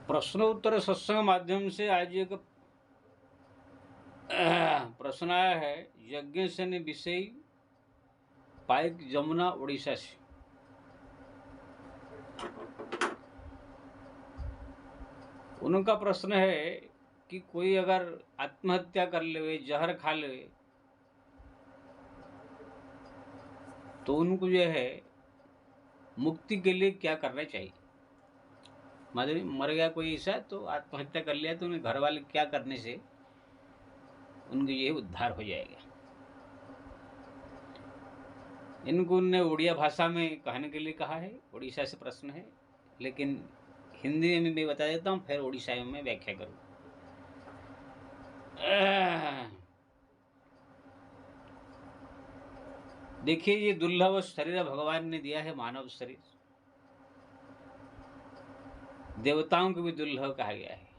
प्रश्नोत्तर सत्संग माध्यम से आज एक प्रश्न आया है। यज्ञ से विषय पाइक जमुना उड़ीसा से। उनका प्रश्न है कि कोई अगर आत्महत्या कर ले, जहर खा ले, तो उनको जो है मुक्ति के लिए क्या करना चाहिए। मतलब मर गया कोई ऐसा तो आत्महत्या कर लिया, तो उन्हें घर वाले क्या करने से उनके ये उद्धार हो जाएगा। इनको उनने उड़िया भाषा में कहने के लिए कहा है। उड़ीसा से प्रश्न है, लेकिन हिंदी में मैं बता देता हूँ, फिर उड़ीसा में मैं व्याख्या करूँ। देखिए, ये दुर्लभ शरीर भगवान ने दिया है, मानव शरीर। देवताओं को भी दुर्लभ कहा गया है।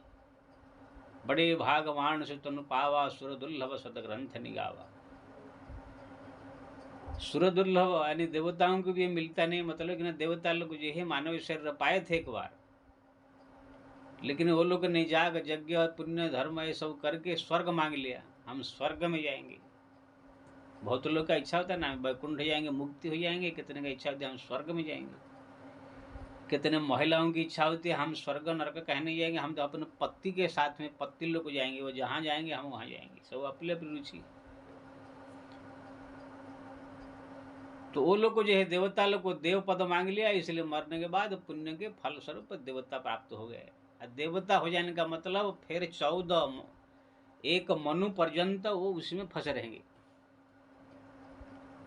बड़े भागवान से तनु पावा, सुर दुर्लभ सत ग्रंथ निगावा। सुर दुर्लभ यानी देवताओं को भी मिलता नहीं, मतलब कि ना देवता लोग जो है मानव शरीर पाए थे एक बार, लेकिन वो लोग ने जाग यज्ञ और पुण्य धर्म ये सब करके स्वर्ग मांग लिया, हम स्वर्ग में जाएंगे। बहुत लोग का इच्छा होता है ना, वैकुंठ जाएंगे, मुक्ति हो जाएंगे। कितने का इच्छा होती है हम स्वर्ग में जाएंगे। कितने महिलाओं की इच्छा होती है हम स्वर्ग नरक कहने जाएंगे, हम तो अपने पति के साथ में पति लोग जाएंगे, वो जहाँ जाएंगे हम वहाँ जाएंगे। सब अपनी अपनी रुचि। तो वो लोग को जो है देवता लोग को देव पद मांग लिया, इसलिए मरने के बाद पुण्य के फल स्वरूप देवता प्राप्त हो गए। देवता हो जाने का मतलब फिर 14 एक मनु पर्यंत वो उसमें फंसे रहेंगे।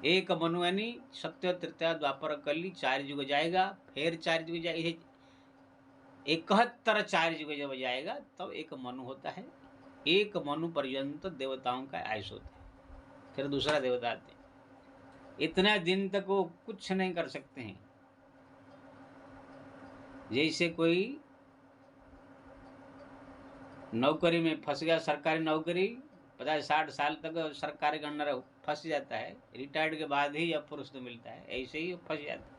एक मनु यानी सत्य तृतीया द्वापर कली 4 युग जाएगा, फिर 4 युग जाएगा, 71 4 युग जब जाएगा तब एक मनु होता है। एक मनु पर्यंत देवताओं का आयुष होता है, फिर दूसरा देवता आते हैं। इतना दिन तक वो कुछ नहीं कर सकते हैं। जैसे कोई नौकरी में फंस गया, सरकारी नौकरी 50-60 साल तक सरकारी के अंडर फंस जाता है, रिटायर्ड के बाद ही अब पुरुष तो मिलता है, ऐसे ही फंस जाता है।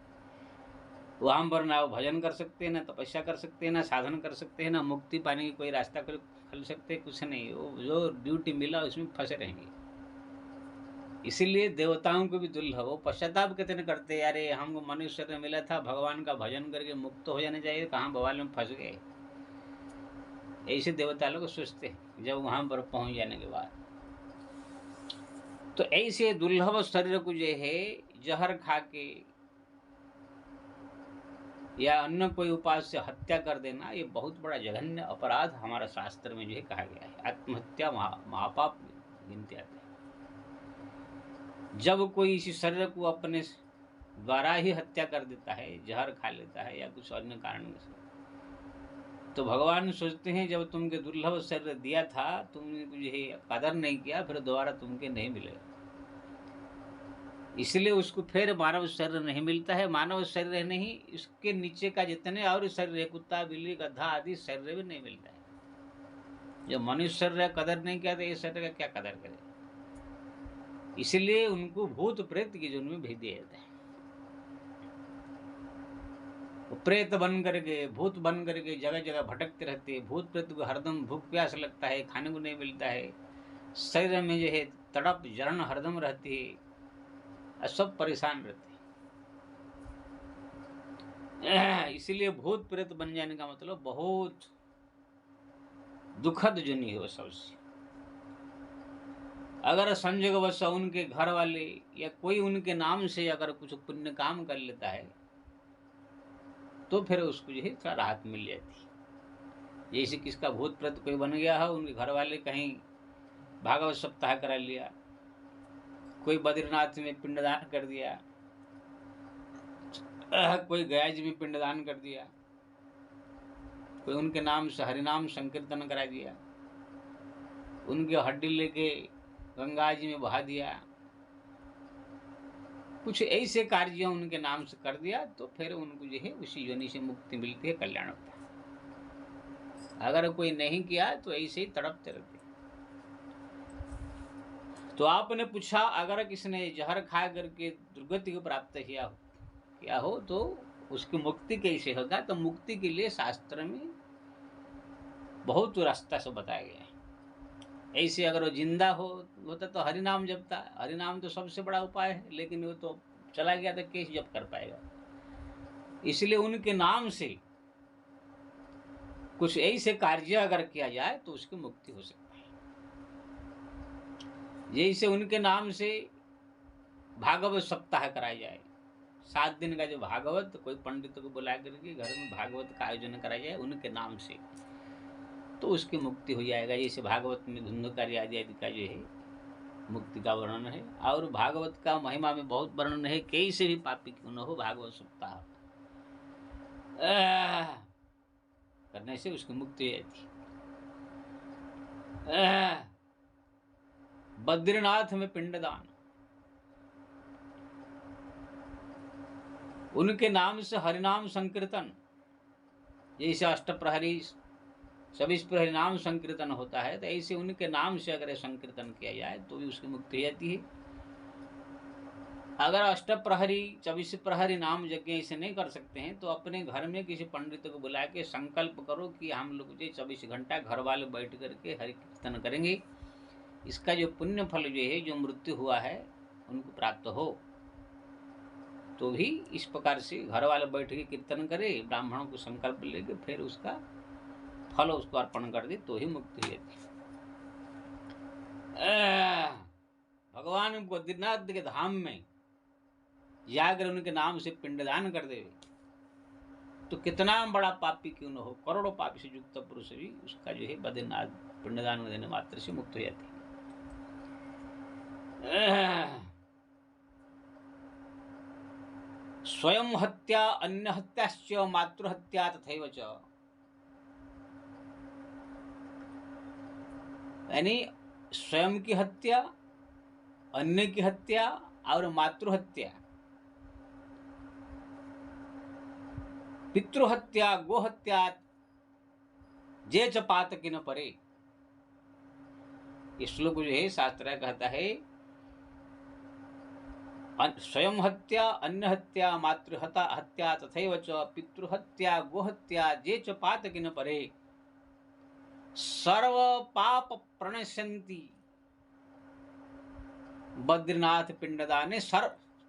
वहाँ पर ना वो भजन कर सकते हैं, ना तपस्या कर सकते हैं, ना साधन कर सकते हैं, ना मुक्ति पाने की कोई रास्ता खोल सकते हैं, कुछ नहीं। वो जो ड्यूटी मिला उसमें फंसे रहेंगे। इसीलिए देवताओं को भी दुर्लभ। वो पश्चाताप कितने करते हैं, यार हमको मनुष्य ने मिला था, भगवान का भजन करके मुक्त हो जाना चाहिए, कहाँ बवाल में फंस गए। ऐसे देवता लोग सोचते हैं जब वहां पर पहुंच जाने के बाद। तो ऐसे दुर्लभ शरीर को जो है जहर खा के या अन्य कोई उपाय से हत्या कर देना, ये बहुत बड़ा जघन्य अपराध हमारा शास्त्र में जो है कहा गया है। आत्महत्या महापाप गिनते आते हैं। जब कोई इसी शरीर को अपने द्वारा ही हत्या कर देता है, जहर खा लेता है या कुछ अन्य कारण से, तो भगवान सोचते हैं जब तुमके दुर्लभ शरीर दिया था, तुमने मुझे कदर नहीं किया, फिर दोबारा तुमके नहीं मिलेगा। इसलिए उसको फिर मानव शरीर नहीं मिलता है। मानव शरीर नहीं, इसके नीचे का जितने और शरीर है, कुत्ता बिल्ली गधा आदि शरीर भी नहीं मिलता है। जो मनुष्य शरीर कदर नहीं किया तो ये शरीर का क्या कदर करे। इसलिए उनको भूत प्रेत की जन्म में भेज दिया जाता है। प्रेत बन करके, भूत बन करके जगह जगह भटकते रहते हैं। भूत प्रेत को हरदम भूख प्यास लगता है, खाने को नहीं मिलता है, शरीर में जो है तड़प जलन हरदम रहती है, और सब परेशान रहते हैं। इसीलिए भूत प्रेत बन जाने का मतलब बहुत दुखद जनी है वो सबसे। अगर संजोगवश उनके घर वाले या कोई उनके नाम से अगर कुछ पुण्य काम कर लेता है तो फिर उसको जो है थोड़ा राहत मिल जाती है। जैसे किसका भूत प्रेत कोई बन गया है, उनके घर वाले कहीं भागवत सप्ताह करा लिया, कोई बद्रीनाथ में पिंडदान कर दिया, कोई गया जी में पिंडदान कर दिया, कोई उनके नाम से हरिनाम संकीर्तन करा दिया, उनकी हड्डी लेके गंगा जी में बहा दिया, कुछ ऐसे कार्य उनके नाम से कर दिया, तो फिर उनको जो है उसी योनि से मुक्ति मिलती है, कल्याण होता है। अगर कोई नहीं किया तो ऐसे ही तड़पते रहते। तो आपने पूछा अगर किसने जहर खा करके दुर्गति को प्राप्त किया हो तो उसकी मुक्ति कैसे होगा। तो मुक्ति के लिए शास्त्र में बहुत रास्ता से बताया गया है। ऐसे अगर वो जिंदा होता तो हरि नाम जपता। हरि नाम तो सबसे बड़ा उपाय है, लेकिन वो तो चला गया तो कैसे जप कर पाएगा। इसलिए उनके नाम से कुछ ऐसे कार्य अगर किया जाए तो उसकी मुक्ति हो सकती है। जैसे उनके नाम से भागवत सप्ताह कराया जाए, 7 दिन का जो भागवत, कोई पंडित को बुला करके घर में भागवत का आयोजन कराया जाए उनके नाम से, तो उसकी मुक्ति हो जाएगा। जैसे भागवत में धुंधकारी आदि का जो है मुक्ति का वर्णन है, और भागवत का महिमा में बहुत वर्णन है। कैसे भी पापी क्यों न हो, भागवत सप्ताह करने से उसकी मुक्ति हो जाती है। बद्रीनाथ में पिंडदान, उनके नाम से हरिनाम संकीर्तन, जैसे अष्टप्रहरी 26 प्रहरी नाम संकीर्तन होता है, तो ऐसे उनके नाम से अगर संकीर्तन किया जाए तो भी उसकी मुक्ति हो जाती है। अगर अष्टप्रहरी 24 प्रहरी नाम यज्ञ ऐसे नहीं कर सकते हैं तो अपने घर में किसी पंडित को बुला के संकल्प करो कि हम लोग जो 24 घंटा घर वाले बैठ करके हरि कीर्तन करेंगे, इसका जो पुण्य फल जो है, जो मृत्यु हुआ है उनको प्राप्त हो। तो भी इस प्रकार से घर वाले बैठ के कीर्तन करे, ब्राह्मणों को संकल्प लेके फिर उसका फल उसको अर्पण कर दे तो ही मुक्ति हो जाती है। भगवान बद्रीनाथ के धाम में जाकर उनके नाम से पिंडदान कर दे तो कितना बड़ा पापी क्यों न हो, करोड़ों पापी से युक्त पुरुष भी उसका जो है बद्रीनाथ पिंडदान देने मात्र से मुक्त हो जाती है। स्वयं हत्या अन्य हत्याश्च मातृहत्या तथैव च, यानी स्वयं की हत्या, अन्य की हत्या और मातृहत्या, पितृहत्या, गोहत्या जे च पातकिन परे। इस श्लोक जो है शास्त्र कहता है स्वयं हत्या अन्य हत्या मातृहत्या हत्या तथैव च पितृहत्या गोहत्या जे च पातकिन परे सर्व पाप प्रणश्यन्ति बद्रीनाथ पिंडदाने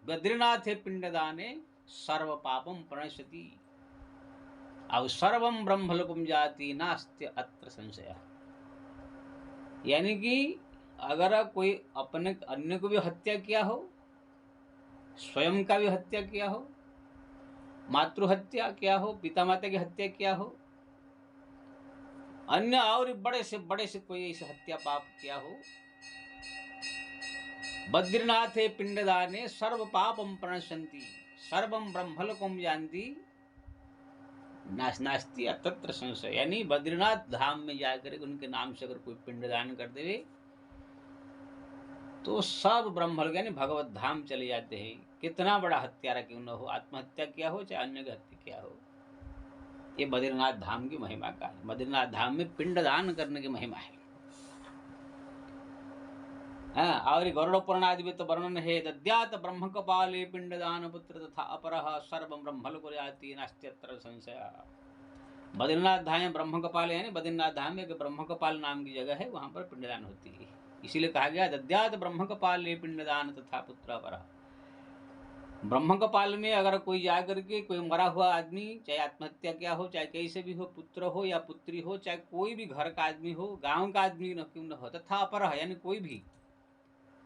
बद्रीनाथ पिंडदाने सर्व पापम प्रणश्यति अब सर्वम ब्रह्मलोकम जाति नास्त्य अत्र संशय। यानी कि अगर कोई अपने अन्य को भी हत्या किया हो, स्वयं का भी हत्या किया हो, मातृहत्या किया हो, पिता माता की हत्या किया हो, अन्य और बड़े से कोई ऐसा हत्या पाप किया हो, बद्रीनाथे पिंडदाने सर्व पापम प्रणश्यन्ति सर्वम ब्रह्मलोकम जानती नास्ति अतत्र संशय। यानी बद्रीनाथ धाम में जाकर उनके नाम से अगर कोई पिंडदान कर देवे तो सब ब्रह्मलोक यानी भगवत धाम चले जाते हैं। कितना बड़ा हत्यारा क्यों न हो, आत्महत्या किया हो चाहे अन्य की हत्या किया हो, ये बद्रीनाथ धाम की महिमा का है। बद्रीनाथ धाम में पिंडदान करने की महिमा है। और गरुड़ पुराण आदि में तो वर्णन है दद्यात ब्रह्म कपाले पिंडदान पुत्र तथा अपरः सर्व ब्रह्मलोक याति नास्त्यत्र संशय। बद्रीनाथ धाम में ब्रह्म कपाल यानी बद्रीनाथ धाम में ब्रह्म कपाल नाम की जगह है, वहां पर पिंडदान होती है। इसीलिए कहा गया दद्यात ब्रह्म कपाले पिंडदान तथा पुत्र अपरः। ब्रह्म कपाल में अगर कोई जाकर के कोई मरा हुआ आदमी, चाहे आत्महत्या किया हो, चाहे कैसे भी हो, पुत्र हो या पुत्री हो, चाहे कोई भी घर का आदमी हो, गांव का आदमी न क्यों न हो, तथा अपरः यानी कोई भी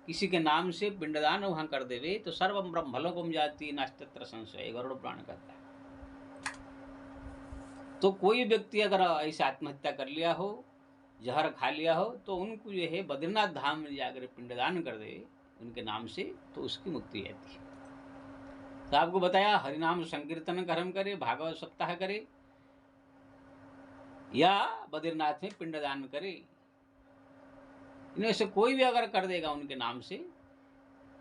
किसी के नाम से पिंडदान वहां कर देवे तो सर्वम ब्रह्मलोकम जाति नास्त्यत्र संशय, गरुड़ पुराण कहता है। तो कोई व्यक्ति अगर ऐसे आत्महत्या कर लिया हो, जहर खा लिया हो, तो उनको जो है बद्रीनाथ धाम में जाकर पिंडदान कर दे उनके नाम से तो उसकी मुक्ति रहती है। तो आपको बताया हरिनाम संकीर्तन कर्म करे, भागवत सप्ताह करे या बद्रीनाथ में पिंडदान करे, इनमें से कोई भी अगर कर देगा उनके नाम से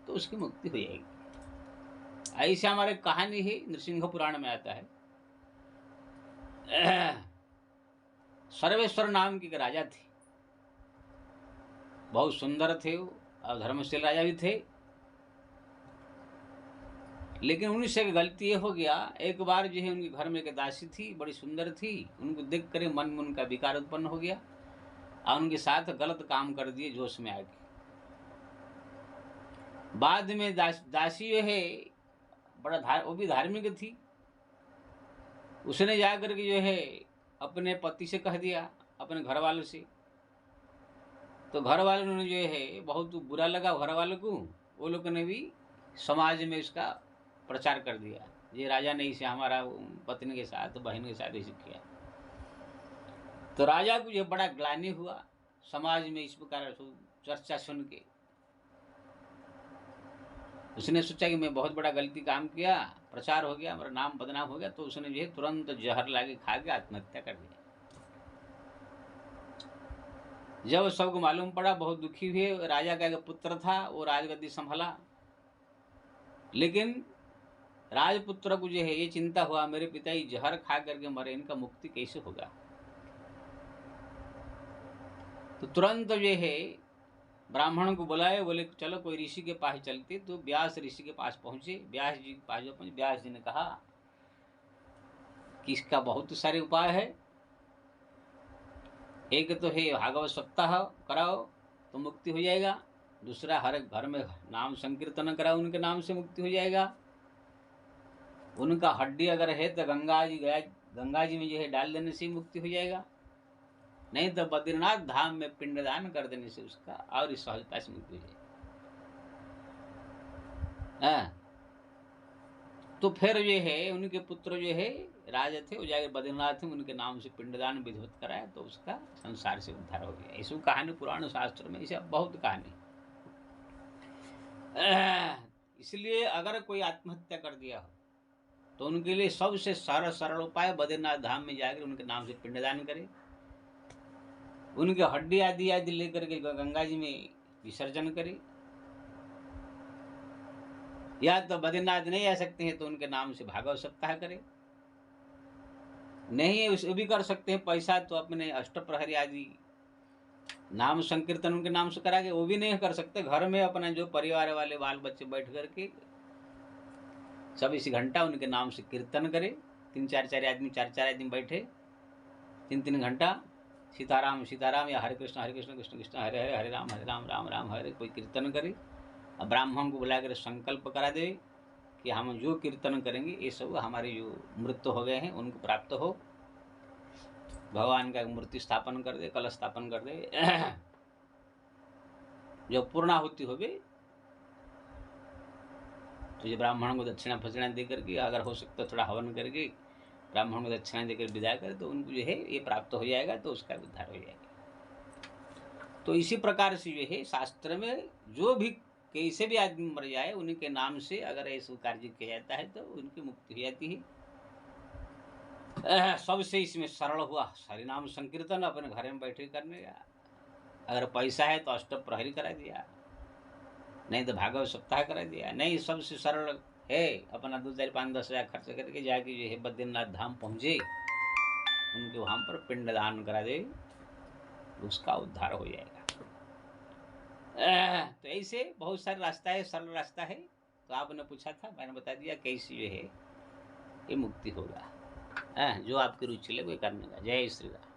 तो उसकी मुक्ति हो जाएगी। ऐसे हमारे कहानी है नृसिंह पुराण में आता है। सर्वेश्वर नाम के राजा थे, बहुत सुंदर थे वो और धर्मशील राजा भी थे। लेकिन उनसे गलती ये हो गया, एक बार जो है उनके घर में एक दासी थी, बड़ी सुंदर थी, उनको देख कर मन में उनका विकार उत्पन्न हो गया और उनके साथ गलत काम कर दिए जोश में आके। बाद में दासी जो है वो भी धार्मिक थी, उसने जाकर के जो है अपने पति से कह दिया, अपने घर वालों से। तो घर वालों ने जो है बहुत बुरा लगा घर वालों को, वो लोगों ने भी समाज में इसका प्रचार कर दिया, ये राजा ने इसे हमारा पत्नी के साथ बहन के साथ ऐसे किया। तो राजा को ये बड़ा ग्लानि हुआ समाज में इस प्रकार चर्चा सुन के। उसने सोचा कि मैं बहुत बड़ा गलती काम किया, प्रचार हो गया, मेरा नाम बदनाम हो गया, तो उसने जो है तुरंत जहर लाके खा के आत्महत्या कर दिया। जब सबको मालूम पड़ा, बहुत दुखी हुए। राजा का एक पुत्र था, वो राजगद्दी संभाला, लेकिन राजपुत्र को जो है ये चिंता हुआ, मेरे पिताजी जहर खा करके मरे, इनका मुक्ति कैसे होगा। तो तुरंत जो है ब्राह्मण को बुलाए, बोले चलो कोई ऋषि के पास चलते। तो व्यास ऋषि के पास पहुंचे। व्यास जी के पास जो पहुंचे, व्यास जी ने कहा कि इसका बहुत सारे उपाय है। एक तो है भागवत सप्ताह कराओ तो मुक्ति हो जाएगा, दूसरा हर घर में नाम संकीर्तन कराओ, उनके नाम से मुक्ति हो जाएगा। उनका हड्डी अगर है तो गंगा जी में जो है डाल देने से मुक्ति हो जाएगा, नहीं तो बद्रीनाथ धाम में पिंडदान कर देने से उसका और सहजता से मुक्ति हो जाएगी। तो फिर जो है उनके पुत्र जो है राजा थे, वो जाकर बद्रीनाथ में उनके नाम से पिंडदान विधिवत कराया, तो उसका संसार से उद्धार हो गया। इसकी कहानी पुराण शास्त्र में इसे बहुत कहानी। इसलिए अगर कोई आत्महत्या कर दिया हो तो उनके लिए सबसे सरल उपाय बद्रीनाथ धाम में जाकर उनके नाम से पिंडदान करे, उनके हड्डी आदि लेकर के गंगा जी में विसर्जन करे, या तो बद्रीनाथ नहीं आ सकते हैं तो उनके नाम से भागवत सप्ताह करे, नहीं उसे भी कर सकते हैं पैसा तो अपने अष्टप्रहरी आदि नाम संकीर्तन उनके नाम से करा के, वो भी नहीं कर सकते घर में अपना जो परिवार वाले बाल बच्चे बैठ करके 24 घंटा उनके नाम से कीर्तन करे। 3-4 आदमी 4 आदमी बैठे 3 घंटा सीताराम सीताराम या हरे कृष्ण कृष्ण कृष्ण हरे हरे, हरे राम राम राम हरे, कोई कीर्तन करे। अब ब्राह्मण को बुला कर संकल्प करा दे कि हम जो कीर्तन करेंगे ये सब हमारे जो मृत्यु हो गए हैं उनको प्राप्त हो। भगवान का मूर्ति स्थापन कर दे, कलश स्थापन कर दे, जो पूर्णाहुति हो गई तो ये ब्राह्मण को दक्षिणा फक्षिणा दे करके, अगर हो सकता थोड़ा हवन करके ब्राह्मण को दक्षिणा देकर विदा करे तो उनको जो है ये प्राप्त हो जाएगा, तो उसका उद्धार हो जाएगा। तो इसी प्रकार से जो है शास्त्र में जो भी कैसे भी आदमी मर जाए उनके नाम से अगर ऐसा कार्य किया जाता है तो उनकी मुक्ति हो जाती है। सबसे इसमें सरल हुआ हरिनाम संकीर्तन अपने घर में बैठे करने का। अगर पैसा है तो अष्टप्रहरी करा दिया, नहीं तो भागवत सप्ताह करा दिया, नहीं सबसे सरल है अपना 2, 4, 5, 10 हज़ार खर्च करके जाके जो है बद्रीनाथ धाम पहुंचे, उनके वहां पर पिंडदान करा दे, उसका उद्धार हो जाएगा। तो ऐसे बहुत सारे रास्ता है, सरल रास्ता है। तो आपने पूछा था, मैंने बता दिया कैसे जो है ये मुक्ति होगा। जो आपकी रुचि लगे करने का। जय श्री राम।